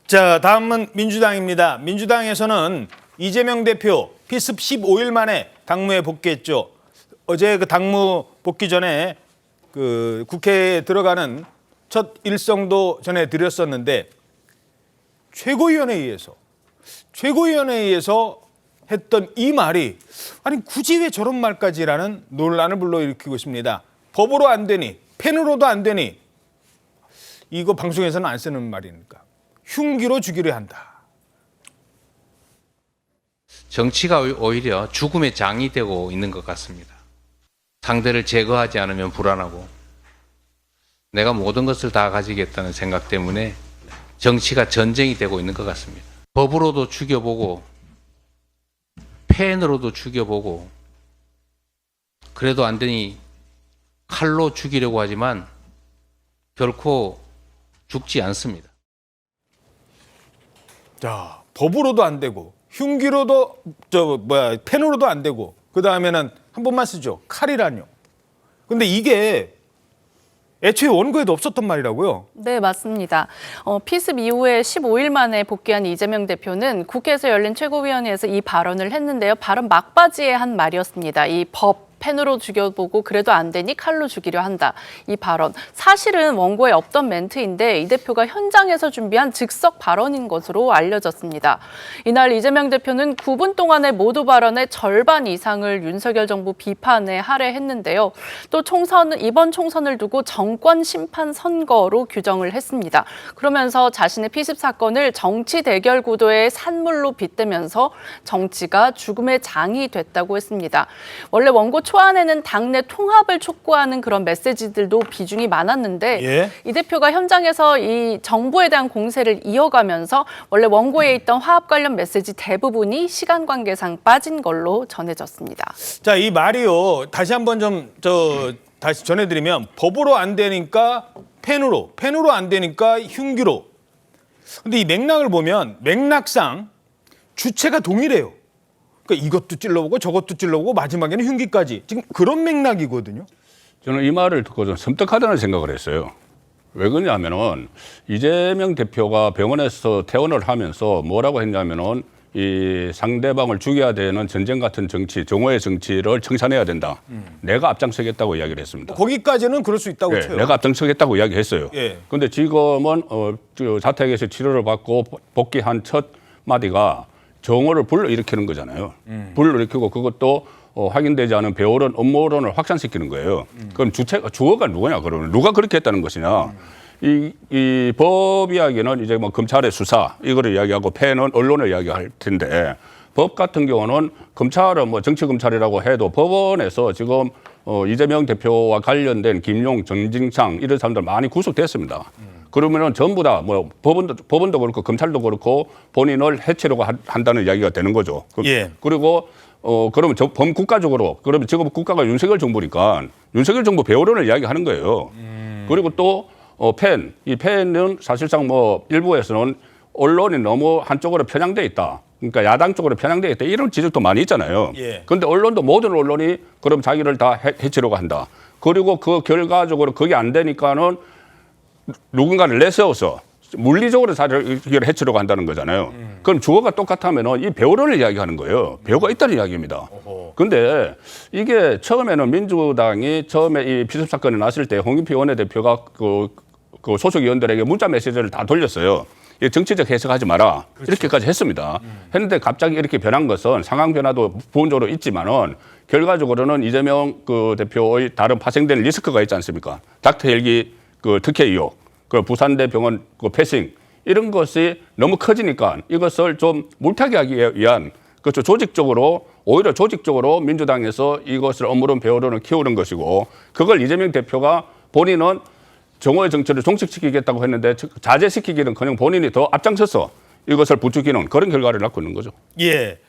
자, 다음은 민주당입니다. 민주당에서는 이재명 대표 피습 15일 만에 당무에 복귀했죠. 어제 그 당무 복귀 전에 그 국회에 들어가는 첫 일성도 전해드렸었는데 최고위원회의에서 했던 이 말이 아니 굳이 왜 저런 말까지라는 논란을 불러일으키고 있습니다. 법으로 안 되니 펜으로도 안 되니 이거 방송에서는 안 쓰는 말이니까 흉기로 죽이려 한다. 정치가 오히려 죽음의 장이 되고 있는 것 같습니다. 상대를 제거하지 않으면 불안하고 내가 모든 것을 다 가지겠다는 생각 때문에 정치가 전쟁이 되고 있는 것 같습니다. 법으로도 죽여보고 펜으로도 죽여보고 그래도 안 되니 칼로 죽이려고 하지만 결코 죽지 않습니다. 자, 법으로도 안 되고 흉기로도 펜으로도 안 되고 그 다음에는 한 번만 쓰죠. 칼이라뇨. 근데 이게 애초에 원고에도 없었던 말이라고요? 네, 맞습니다. 피습 이후에 15일 만에 복귀한 이재명 대표는 국회에서 열린 최고위원회에서 이 발언을 했는데요. 발언 막바지에 한 말이었습니다. 이 법 펜으로 죽여보고 그래도 안 되니 칼로 죽이려 한다. 이 발언. 사실은 원고에 없던 멘트인데 이 대표가 현장에서 준비한 즉석 발언인 것으로 알려졌습니다. 이날 이재명 대표는 9분 동안의 모두 발언의 절반 이상을 윤석열 정부 비판에 할애했는데요. 또 이번 총선을 두고 정권 심판 선거로 규정을 했습니다. 그러면서 자신의 피습 사건을 정치 대결 구도의 산물로 빗대면서 정치가 죽음의 장이 됐다고 했습니다. 원래 원고 초안에는 당내 통합을 촉구하는 그런 메시지들도 비중이 많았는데 이 대표가 현장에서 이 정부에 대한 공세를 이어가면서 원래 원고에 있던 화합 관련 메시지 대부분이 시간 관계상 빠진 걸로 전해졌습니다. 자, 이 말이요. 다시 한번 다시 전해드리면 법으로 안 되니까 펜으로 안 되니까 흉기로. 근데 이 맥락을 보면 맥락상 주체가 동일해요. 그러니까 이것도 찔러보고 저것도 찔러보고 마지막에는 흉기까지. 지금 그런 맥락이거든요. 저는 이 말을 듣고 좀 섬뜩하다는 생각을 했어요. 왜 그러냐면은 이재명 대표가 병원에서 퇴원을 하면서 뭐라고 했냐면은 이 상대방을 죽여야 되는 전쟁 같은 정치, 정오의 정치를 청산해야 된다. 내가 앞장서겠다고 이야기를 했습니다. 거기까지는 그럴 수 있다고 쳐요. 내가 앞장서겠다고 이야기했어요. 그런데 지금은 자택에서 치료를 받고 복귀한 첫 마디가 정오를 불러일으키는 거잖아요. 불러일으키고 그것도 확인되지 않은 배오른 음모론을 확산시키는 거예요. 그럼 주어가 누구냐? 그러면 누가 그렇게 했다는 것이냐? 이 법 이야기는 이제 뭐 검찰의 수사 이거를 이야기하고 펜은 언론을 이야기할 텐데 법 같은 경우는 검찰은 뭐 정치 검찰이라고 해도 법원에서 지금 이재명 대표와 관련된 김용, 정진상 이런 사람들 많이 구속됐습니다. 그러면은 전부 다 뭐 법원도 그렇고 검찰도 그렇고 본인을 해치려고 한다는 이야기가 되는 거죠. 그리고 그러면 범국가적으로 그러면 지금 국가가 윤석열 정부니까 윤석열 정부 배우론을 이야기하는 거예요. 그리고 또 이 펜은 사실상 뭐 일부에서는 언론이 너무 한쪽으로 편향돼 있다. 그러니까 야당 쪽으로 편향돼 있다. 이런 지적도 많이 있잖아요. 그런데 언론도 모든 언론이 그럼 자기를 다 해치려고 한다. 그리고 그 결과적으로 그게 안 되니까는 누군가를 내세워서 물리적으로 자기를 해치려고 한다는 거잖아요. 그럼 주어가 똑같으면 이 배우론을 이야기하는 거예요. 배우가 있다는 이야기입니다. 그런데 이게 처음에는 민주당이 처음에 이 피습 사건이 났을 때 홍준표 원내대표가 그 소속 의원들에게 문자 메시지를 다 돌렸어요. 정치적 해석하지 마라. 이렇게까지 했습니다. 했는데 갑자기 이렇게 변한 것은 상황 변화도 부분적으로 있지만은 결과적으로는 이재명 대표의 다른 파생되는 리스크가 있지 않습니까? 닥터 헬기 특혜 의혹, 부산대 병원 패싱 이런 것이 너무 커지니까 이것을 좀 물타기 하기 위한 오히려 조직적으로 민주당에서 이것을 음모론 배우론을 키우는 것이고 그걸 이재명 대표가 본인은 정오의 정치를 종식시키겠다고 했는데 자제시키기는커녕 본인이 더 앞장서서 이것을 부추기는 그런 결과를 낳고 있는 거죠. 예.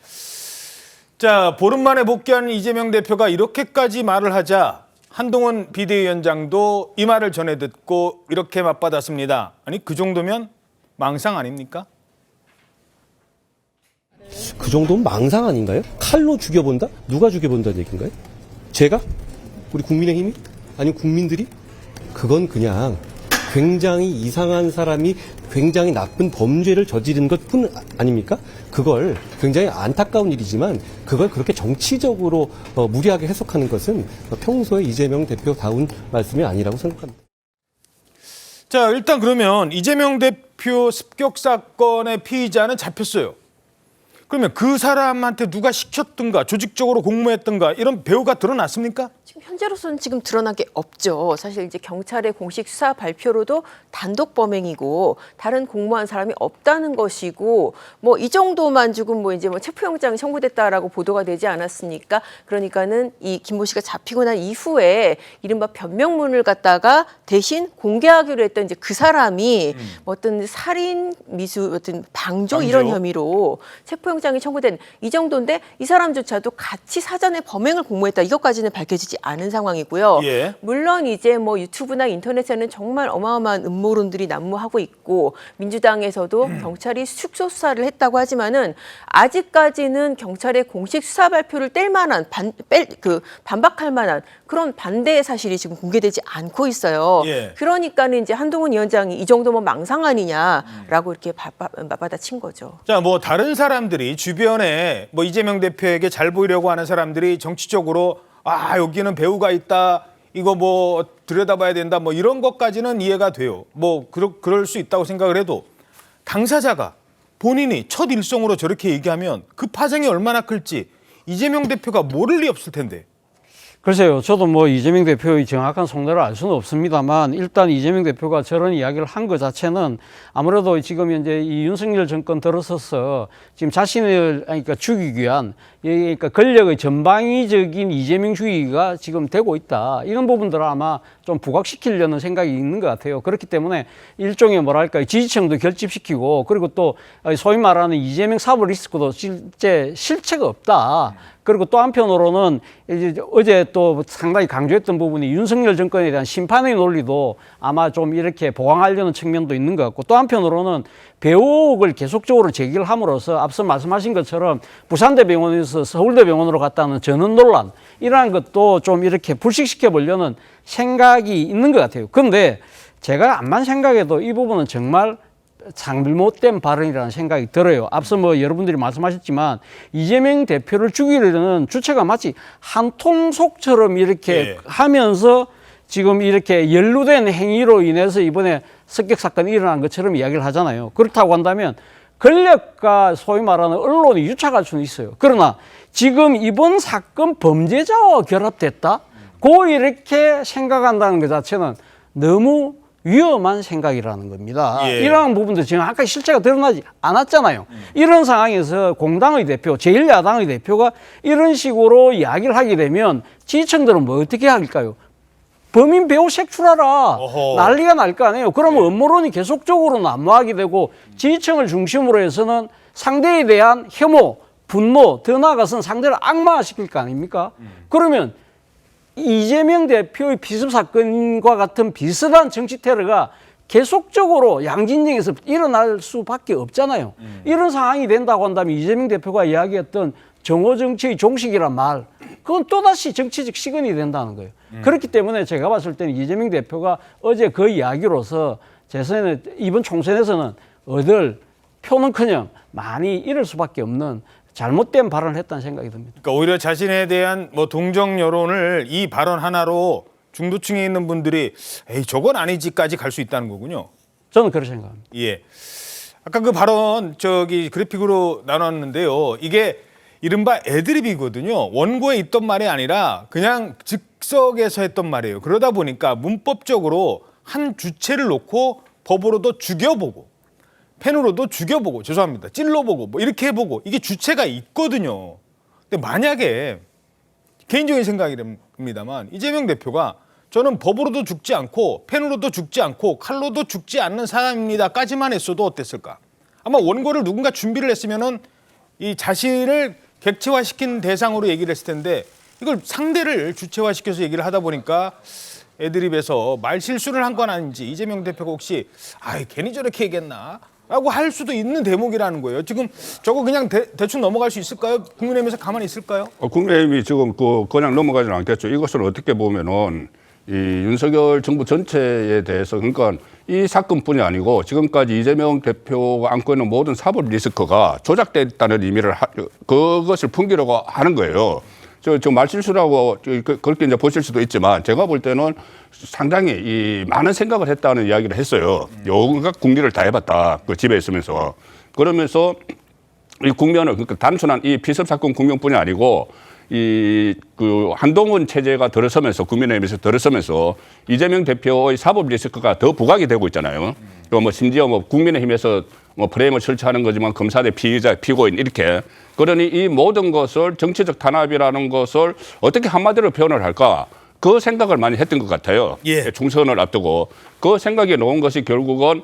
자, 보름 만에 복귀한 이재명 대표가 이렇게까지 말을 하자 한동훈 비대위원장도 이 말을 전해 듣고 이렇게 맞받았습니다. 아니 그 정도면 망상 아닙니까? 그 정도면 망상 아닌가요? 칼로 죽여본다? 누가 죽여본다는 얘기인가요? 제가? 우리 국민의힘이? 아니면 국민들이? 그건 그냥 굉장히 이상한 사람이 굉장히 나쁜 범죄를 저지른 것뿐 아닙니까? 그걸 굉장히 안타까운 일이지만 그걸 그렇게 정치적으로 무리하게 해석하는 것은 평소에 이재명 대표다운 말씀이 아니라고 생각합니다. 자, 일단 그러면 이재명 대표 습격 사건의 피의자는 잡혔어요. 그러면 그 사람한테 누가 시켰든가 조직적으로 공모했든가 이런 배후가 드러났습니까? 지금 현재로서는 지금 드러난 게 없죠. 사실 이제 경찰의 공식 수사 발표로도 단독 범행이고 다른 공모한 사람이 없다는 것이고 뭐 이 정도만 지금 뭐 이제 뭐 체포영장이 청구됐다라고 보도가 되지 않았습니까? 그러니까는 이 김모 씨가 잡히고 난 이후에 이른바 변명문을 갖다가 대신 공개하기로 했던 이제 그 사람이 뭐 어떤 살인 미수 어떤 방조 이런 혐의로 체포영장이 청구된 이 정도인데 이 사람조차도 같이 사전에 범행을 공모했다 이것까지는 밝혀지지 않은 상황이고요. 예. 물론 이제 뭐 유튜브나 인터넷에는 정말 어마어마한 음모론들이 난무하고 있고 민주당에서도 경찰이 숙소 수사를 했다고 하지만은 아직까지는 경찰의 공식 수사 발표를 뗄 만한 반박할 만한 그런 반대의 사실이 지금 공개되지 않고 있어요. 예. 그러니까는 이제 한동훈 위원장이 이 정도면 망상 아니냐라고 이렇게 맞받아친 거죠. 자, 뭐 다른 사람들이 주변에 뭐 이재명 대표에게 잘 보이려고 하는 사람들이 정치적으로 여기는 배우가 있다. 이거 뭐 들여다봐야 된다. 뭐 이런 것까지는 이해가 돼요. 뭐 그럴 수 있다고 생각을 해도 당사자가 본인이 첫 일성으로 저렇게 얘기하면 그 파장이 얼마나 클지 이재명 대표가 모를 리 없을 텐데. 글쎄요. 저도 뭐 이재명 대표의 정확한 속내를 알 수는 없습니다만 일단 이재명 대표가 저런 이야기를 한 것 자체는 아무래도 지금 현재 이 윤석열 정권 들어서서 지금 자신을 그러니까 죽이기 위한 그러니까 권력의 전방위적인 이재명주의가 지금 되고 있다. 이런 부분들을 아마 좀 부각시키려는 생각이 있는 것 같아요. 그렇기 때문에 일종의 뭐랄까 지지층도 결집시키고 그리고 또 소위 말하는 이재명 사법 리스크도 실제 실체가 없다. 그리고 또 한편으로는 이제 어제 또 상당히 강조했던 부분이 윤석열 정권에 대한 심판의 논리도 아마 좀 이렇게 보강하려는 측면도 있는 것 같고 또 한편으로는 배옥을 계속적으로 제기를 함으로써 앞서 말씀하신 것처럼 부산대병원에서 서울대병원으로 갔다는 전원 논란 이러한 것도 좀 이렇게 불식시켜 보려는 생각이 있는 것 같아요. 그런데 제가 암만 생각해도 이 부분은 정말 잘못된 발언이라는 생각이 들어요. 앞서 뭐 여러분들이 말씀하셨지만 이재명 대표를 죽이려는 주체가 마치 한통속처럼 이렇게 하면서 지금 이렇게 연루된 행위로 인해서 이번에 습격 사건이 일어난 것처럼 이야기를 하잖아요. 그렇다고 한다면 권력과 소위 말하는 언론이 유착할 수는 있어요. 그러나 지금 이번 사건 범죄자와 결합됐다? 이렇게 생각한다는 것 자체는 너무 위험한 생각이라는 겁니다. 이러한 부분도 지금 아까 실체가 드러나지 않았잖아요. 이런 상황에서 공당의 대표, 제1야당의 대표가 이런 식으로 이야기를 하게 되면 지지층들은 뭐 어떻게 할까요? 범인 배우 색출하라. 난리가 날 거 아니에요. 그러면 음모론이 계속적으로 난무하게 되고 지지층을 중심으로 해서는 상대에 대한 혐오, 분노, 더 나아가서는 상대를 악마화시킬 거 아닙니까? 그러면 이재명 대표의 비습 사건과 같은 비슷한 정치 테러가 계속적으로 양진영에서 일어날 수밖에 없잖아요. 이런 상황이 된다고 한다면 이재명 대표가 이야기했던 정오 정치의 종식이란 말, 그건 또다시 정치적 시건이 된다는 거예요. 그렇기 때문에 제가 봤을 때는 이재명 대표가 어제 그 이야기로서 이번 총선에서는 얻을 표는커녕 많이 잃을 수밖에 없는 잘못된 발언을 했다는 생각이 듭니다. 그러니까 오히려 자신에 대한 뭐 동정 여론을 이 발언 하나로 중도층에 있는 분들이 에이 저건 아니지까지 갈 수 있다는 거군요. 저는 그렇게 생각합니다. 예. 아까 그 발언 그래픽으로 나눴는데요. 이게 이른바 애드립이거든요. 원고에 있던 말이 아니라 그냥 즉석에서 했던 말이에요. 그러다 보니까 문법적으로 한 주체를 놓고 법으로도 죽여보고 펜으로도 죽여보고 죄송합니다. 찔러보고 뭐 이렇게 해보고 이게 주체가 있거든요. 근데 만약에 개인적인 생각입니다만 이재명 대표가 저는 법으로도 죽지 않고 펜으로도 죽지 않고 칼로도 죽지 않는 사람입니다까지만 했어도 어땠을까? 아마 원고를 누군가 준비를 했으면은 이 자신을 객체화시킨 대상으로 얘기를 했을 텐데 이걸 상대를 주체화시켜서 얘기를 하다 보니까 애드립에서 말 실수를 한 건 아닌지 이재명 대표가 혹시 괜히 저렇게 얘기했나? 라고 할 수도 있는 대목이라는 거예요. 지금 저거 그냥 대충 넘어갈 수 있을까요? 국민의힘에서 가만히 있을까요? 국민의힘이 지금 그냥 넘어가지는 않겠죠. 이것을 어떻게 보면은 이 윤석열 정부 전체에 대해서 그러니까 이 사건뿐이 아니고 지금까지 이재명 대표가 안고 있는 모든 사법 리스크가 조작됐다는 의미를 그것을 풍기려고 하는 거예요. 저 말실수라고 그렇게 이제 보실 수도 있지만 제가 볼 때는 상당히 이 많은 생각을 했다는 이야기를 했어요. 온갖 궁리를 다 해봤다. 그 집에 있으면서. 그러면서 이 국면을 그러니까 단순한 이 피습 사건 국면뿐이 아니고 이 그 한동훈 체제가 들어서면서 국민의힘에서 들어서면서 이재명 대표의 사법 리스크가 더 부각이 되고 있잖아요. 또 뭐 심지어 뭐 국민의힘에서 뭐 프레임을 설치하는 거지만 검사 대 피의자, 피고인 이렇게 그러니 이 모든 것을 정치적 탄압이라는 것을 어떻게 한마디로 표현을 할까? 그 생각을 많이 했던 것 같아요. 예. 총선을 앞두고 그 생각이 나온 것이 결국은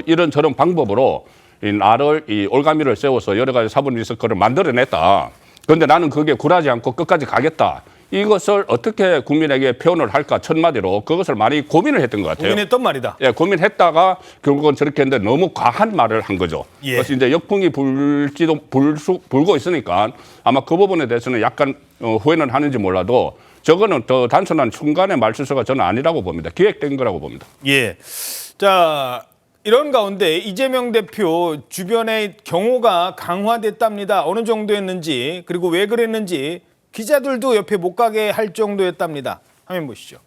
이런저런 방법으로 이 나를 이 올가미를 세워서 여러 가지 사법 리스크를 만들어냈다. 그런데 나는 그게 굴하지 않고 끝까지 가겠다. 이것을 어떻게 국민에게 표현을 할까 첫 마디로 그것을 많이 고민을 했던 것 같아요. 고민했던 말이다. 예, 고민했다가 결국은 저렇게 했는데 너무 과한 말을 한 거죠. 예. 그래서 이제 역풍이 불고 있으니까 아마 그 부분에 대해서는 약간 후회는 하는지 몰라도 저거는 더 단순한 순간의 말실수가 저는 아니라고 봅니다. 기획된 거라고 봅니다. 예. 자, 이런 가운데 이재명 대표 주변의 경호가 강화됐답니다. 어느 정도였는지 그리고 왜 그랬는지 기자들도 옆에 못 가게 할 정도였답니다. 화면 보시죠.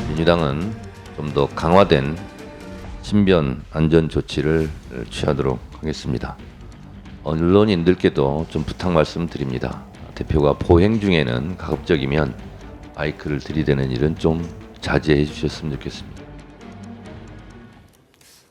민주당은 좀 더 강화된 신변 안전 조치를 취하도록 하겠습니다. 언론인들께도 좀 부탁 말씀드립니다. 대표가 보행 중에는 가급적이면 마이크를 들이대는 일은 좀 자제해 주셨으면 좋겠습니다.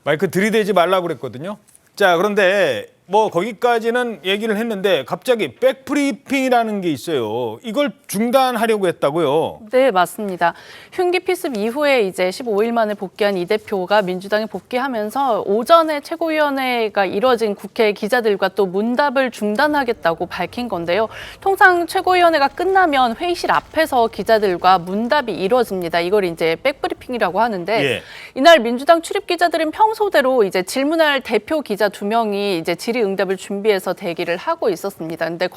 마이크 들이대지 말라고 그랬거든요. 자, 그런데 뭐 거기까지는 얘기를 했는데 갑자기 백브리핑이라는 게 있어요. 이걸 중단하려고 했다고요? 네, 맞습니다. 흉기 피습 이후에 이제 15일 만에 복귀한 이 대표가 민주당에 복귀하면서 오전에 최고위원회가 이뤄진 국회 기자들과 또 문답을 중단하겠다고 밝힌 건데요. 통상 최고위원회가 끝나면 회의실 앞에서 기자들과 문답이 이뤄집니다. 이걸 이제 백브리핑이라고 하는데 예. 이날 민주당 출입 기자들은 평소대로 이제 질문할 대표 기자 2명이 이제 질의응답을 준비해서 대기를 하고 있었습니다. 근데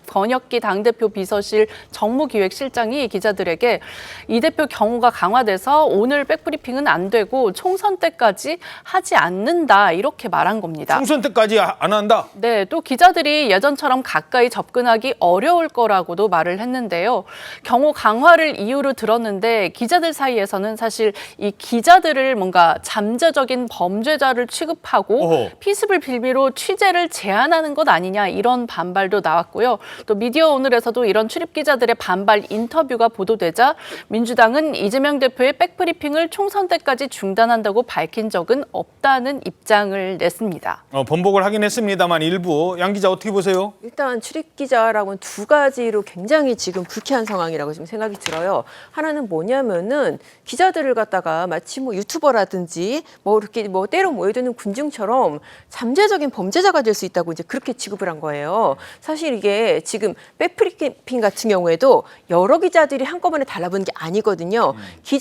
권혁기 당대표 비서실 정무기획실장이 기자들에게 이 대표 경호가 강화돼서 오늘 백브리핑은 안 되고 총선 때까지 하지 않는다 이렇게 말한 겁니다. 총선 때까지 안 한다? 네, 또 기자들이 예전처럼 가까이 접근하기 어려울 거라고도 말을 했는데요. 경호 강화를 이유로 들었는데 기자들 사이에서는 사실 이 기자들을 뭔가 잠재적인 범죄자를 취급하고 어허. 피습을 빌미로 취재를 제한하는 것 아니냐 이런 반발도 나왔고요. 또 미디어 오늘에서도 이런 출입 기자들의 반발 인터뷰가 보도되자 민주당은 이재명 대표의 백브리핑을 총선 때까지 중단한다고 밝힌 적은 없다는 입장을 냈습니다. 번복을 하긴 했습니다만 일부. 양 기자 어떻게 보세요? 일단 출입 기자라고는 두 가지로 굉장히 지금 불쾌한 상황이라고 지금 생각이 들어요. 하나는 뭐냐면은 기자들을 갖다가 마치 뭐 유튜버라든지 뭐 이렇게 뭐 때로 모여드는 군중처럼 잠재적인 범죄자가 될 수 있다고 이제 그렇게 취급을 한 거예요. 사실 이게 지금 백브리핑 같은 경우에도 여러 기자들이 한꺼번에 달라붙는 게 아니거든요.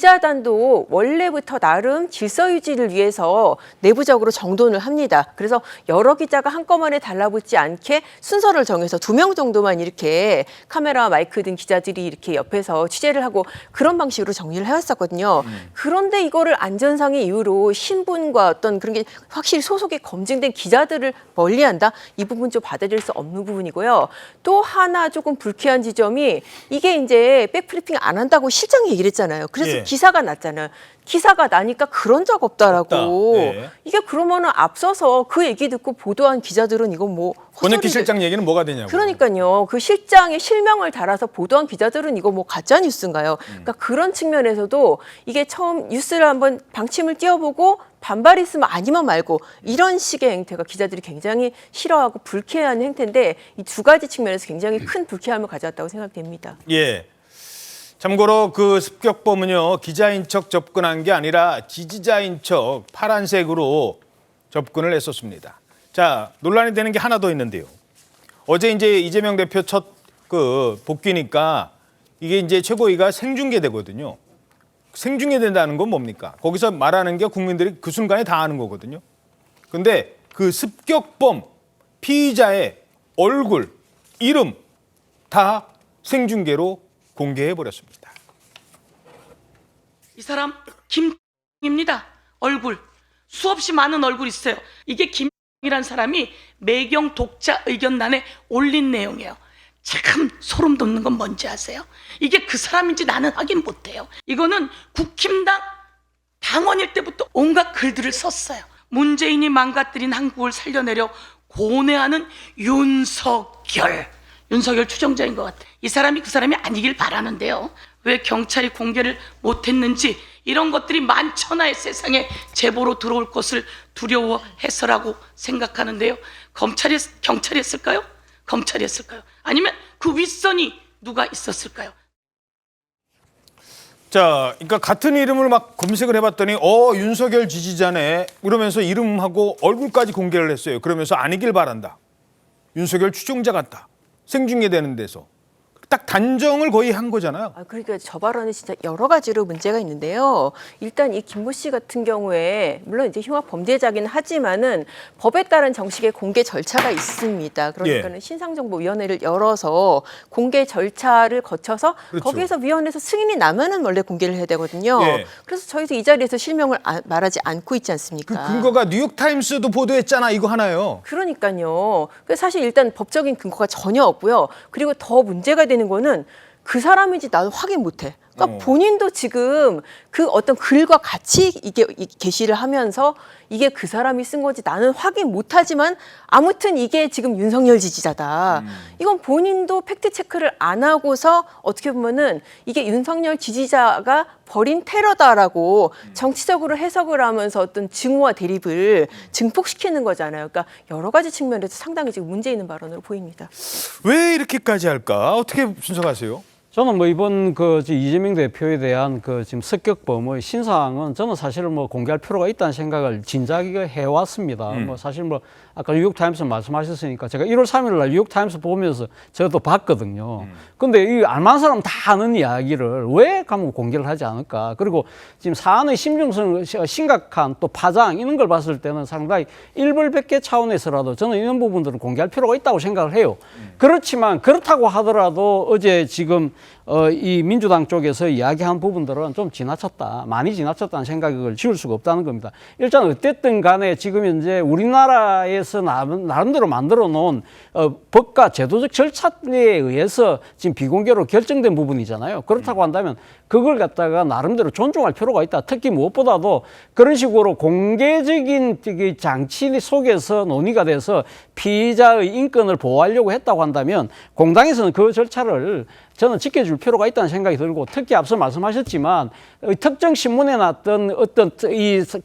기자단도 원래부터 나름 질서 유지를 위해서 내부적으로 정돈을 합니다. 그래서 여러 기자가 한꺼번에 달라붙지 않게 순서를 정해서 2명 정도만 이렇게 카메라 마이크 든 기자들이 이렇게 옆에서 취재를 하고 그런 방식으로 정리를 해왔었거든요. 그런데 이거를 안전상의 이유로 신분과 어떤 그런 게 확실히 소속이 검증된 기자들을 멀리한다? 이 부분 좀 받아들일 수 없는 부분이고요. 또 하나 조금 불쾌한 지점이 이게 이제 백브리핑 안 한다고 실장이 얘기를 했잖아요. 그래서 예. 기사가 났잖아요. 기사가 나니까 그런 적 없다라고. 없다. 네. 이게 그러면은 앞서서 그 얘기 듣고 보도한 기자들은 이거 뭐 권혁기 헛소리를- 실장 얘기는 뭐가 되냐고. 그러니까요. 그 실장의 실명을 달아서 보도한 기자들은 이거 뭐 가짜 뉴스인가요? 그러니까 그런 측면에서도 이게 처음 뉴스를 한번 방침을 띄워보고 반발이 있으면 아니면 말고 이런 식의 행태가 기자들이 굉장히 싫어하고 불쾌한 행태인데 이 두 가지 측면에서 굉장히 큰 불쾌함을 가져왔다고 생각됩니다. 예. 참고로 그 습격범은요, 기자인 척 접근한 게 아니라 지지자인 척 파란색으로 접근을 했었습니다. 자, 논란이 되는 게 하나 더 있는데요. 어제 이제 이재명 대표 첫 그 복귀니까 이게 이제 최고위가 생중계되거든요. 생중계된다는 건 뭡니까? 거기서 말하는 게 국민들이 그 순간에 다 아는 거거든요. 근데 그 습격범 피의자의 얼굴, 이름 다 생중계로 공개해 버렸습니다. 이 사람 김입니다. 얼굴 수없이 많은 얼굴 있어요. 이게 김이란 사람이 매경 독자 의견란에 올린 내용이에요. 참 소름 돋는 건 뭔지 아세요? 이게 그 사람인지 나는 확인 못해요. 이거는 국힘당 당원일 때부터 온갖 글들을 썼어요. 문재인이 망가뜨린 한국을 살려내려 고뇌하는 윤석열 추정자인 것 같아요. 이 사람이 그 사람이 아니길 바라는데요. 왜 경찰이 공개를 못했는지 이런 것들이 만천하의 세상에 제보로 들어올 것을 두려워해서라고 생각하는데요. 경찰이 했을까요? 검찰이 했을까요? 아니면 그 윗선이 누가 있었을까요? 자, 그러니까 같은 이름을 막 검색을 해봤더니 윤석열 지지자네 그러면서 이름하고 얼굴까지 공개를 했어요. 그러면서 아니길 바란다. 윤석열 추종자 같다. 생중계되는 데서. 딱 단정을 거의 한 거잖아요. 그러니까 저 발언은 진짜 여러 가지로 문제가 있는데요. 일단 이 김모 씨 같은 경우에 물론 이제 흉악 범죄자긴 하지만은 법에 따른 정식의 공개 절차가 있습니다. 그러니까는 신상정보위원회를 열어서 공개 절차를 거쳐서 그렇죠. 거기에서 위원회에서 승인이 나면은 원래 공개를 해야 되거든요. 예. 그래서 저희도 이 자리에서 실명을 말하지 않고 있지 않습니까? 그 근거가 뉴욕타임스도 보도했잖아. 이거 하나요. 그러니까요. 사실 일단 법적인 근거가 전혀 없고요. 그리고 더 문제가 되는 거는 그 사람인지 나도 확인 못해. 그러니까 본인도 지금 그 어떤 글과 같이 이게 게시를 하면서 이게 그 사람이 쓴 건지 나는 확인 못하지만 아무튼 이게 지금 윤석열 지지자다. 이건 본인도 팩트 체크를 안 하고서 어떻게 보면은 이게 윤석열 지지자가 벌인 테러다라고 정치적으로 해석을 하면서 어떤 증오와 대립을 증폭시키는 거잖아요. 그러니까 여러 가지 측면에서 상당히 지금 문제 있는 발언으로 보입니다. 왜 이렇게까지 할까? 어떻게 분석하세요? 저는 뭐 이번 이재명 대표에 대한 지금 습격범의 신상은 저는 사실 뭐 공개할 필요가 있다는 생각을 진작에 해왔습니다. 뭐 사실 뭐 아까 뉴욕타임스 말씀하셨으니까 제가 1월 3일 날 뉴욕타임스 보면서 제가 또 봤거든요. 근데 이 알만한 사람 다 아는 이야기를 왜 가면 공개를 하지 않을까? 그리고 지금 사안의 심중성 심각한 또 파장 이런 걸 봤을 때는 상당히 일벌백계 차원에서라도 저는 이런 부분들은 공개할 필요가 있다고 생각을 해요. 그렇지만 그렇다고 하더라도 어제 지금 이 민주당 쪽에서 이야기한 부분들은 좀 지나쳤다. 많이 지나쳤다는 생각을 지울 수가 없다는 겁니다. 일단 어쨌든 간에 지금 현재 우리나라에서 나름대로 만들어 놓은 법과 제도적 절차에 의해서 지금 비공개로 결정된 부분이잖아요. 그렇다고 한다면 그걸 갖다가 나름대로 존중할 필요가 있다. 특히 무엇보다도 그런 식으로 공개적인 장치 속에서 논의가 돼서 피의자의 인권을 보호하려고 했다고 한다면 공당에서는 그 절차를 저는 지켜줄 필요가 있다는 생각이 들고 특히 앞서 말씀하셨지만 특정 신문에 났던 어떤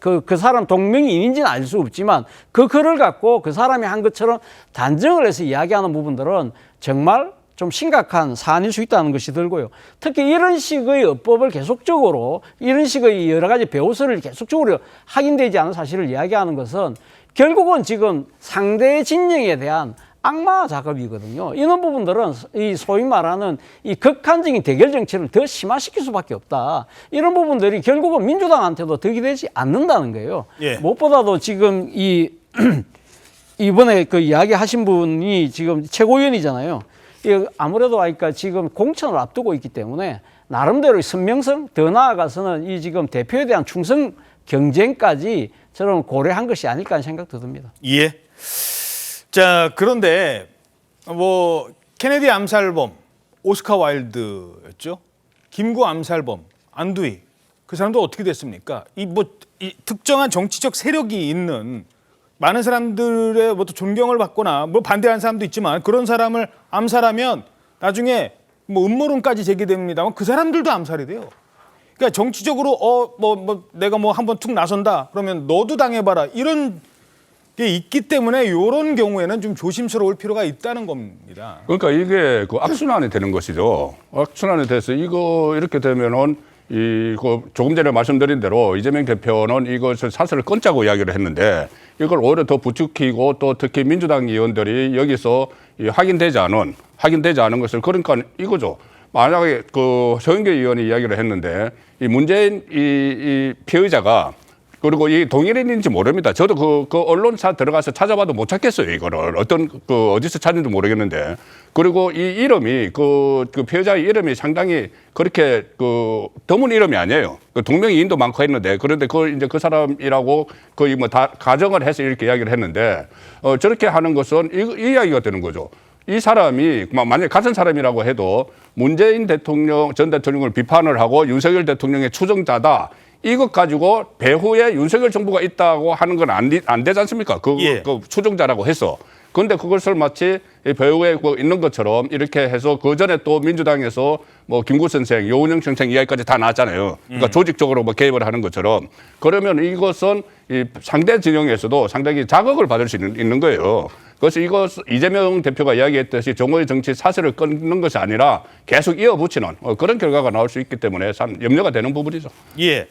그 사람 동명이인인지는 알 수 없지만 그 글을 갖고 그 사람이 한 것처럼 단정을 해서 이야기하는 부분들은 정말 좀 심각한 사안일 수 있다는 것이 들고요. 특히 이런 식의 어법을 계속적으로 이런 식의 여러 가지 배우설을 계속적으로 확인되지 않은 사실을 이야기하는 것은 결국은 지금 상대의 진영에 대한 악마 작업이거든요. 이런 부분들은 이 소위 말하는 이 극한적인 대결 정치를 더 심화시킬 수밖에 없다. 이런 부분들이 결국은 민주당한테도 덕이 되지 않는다는 거예요. 예. 무엇보다도 지금 이번에 그 이야기 하신 분이 지금 최고위원이잖아요. 아무래도 그러니까 지금 공천을 앞두고 있기 때문에 나름대로의 선명성, 더 나아가서는 이 지금 대표에 대한 충성 경쟁까지 저는 고려한 것이 아닐까 하는 생각도 듭니다. 예. 자, 그런데 뭐 케네디 암살범 오스카 와일드였죠. 김구 암살범 안두희 그 사람도 어떻게 됐습니까? 이 특정한 정치적 세력이 있는 많은 사람들의 뭐 또 존경을 받거나 뭐 반대하는 사람도 있지만 그런 사람을 암살하면 나중에 뭐 음모론까지 제기됩니다만 그 사람들도 암살이 돼요. 그러니까 정치적으로 내가 뭐 한번 툭 나선다 그러면 너도 당해봐라 이런 게 있기 때문에 이런 경우에는 좀 조심스러울 필요가 있다는 겁니다. 그러니까 이게 그 악순환이 되는 것이죠. 악순환이 돼서 이거 이렇게 되면은 조금 전에 말씀드린 대로 이재명 대표는 이것을 사슬을 끊자고 이야기를 했는데 이걸 오히려 더 부추기고 또 특히 민주당 의원들이 여기서 확인되지 않은 것을 그러니까 이거죠. 만약에 그 서영교 의원이 이야기를 했는데 이 문재인 이 피의자가 그리고 이 동일인인지 모릅니다. 저도 그 언론사 들어가서 찾아봐도 못 찾겠어요. 이거를 어떤 그 어디서 찾는지 모르겠는데 그리고 이 이름이 그 피해자의 이름이 상당히 그렇게 그 드문 이름이 아니에요. 그 동명이인도 많고 했는데 그런데 그걸 이제 그 사람이라고 거의 뭐 다 가정을 해서 이렇게 이야기를 했는데 저렇게 하는 것은 이 이야기가 되는 거죠. 이 사람이 만약에 같은 사람이라고 해도 문재인 대통령 전 대통령을 비판을 하고 윤석열 대통령의 추종자다. 이것 가지고 배후에 윤석열 정부가 있다고 하는 건 안 되지 않습니까? 그 추종자라고 해서. 그런데 그것을 마치 배후에 있는 것처럼 이렇게 해서 그 전에 또 민주당에서 뭐 김구 선생, 여운형 선생 이야기까지 다 나왔잖아요. 그러니까 조직적으로 뭐 개입을 하는 것처럼. 그러면 이것은 이 상대 진영에서도 상당히 자극을 받을 수 있는 거예요. 그래서 이것 이재명 대표가 이야기했듯이 정오의 정치 사슬을 끊는 것이 아니라 계속 이어붙이는 그런 결과가 나올 수 있기 때문에 참 염려가 되는 부분이죠. 예.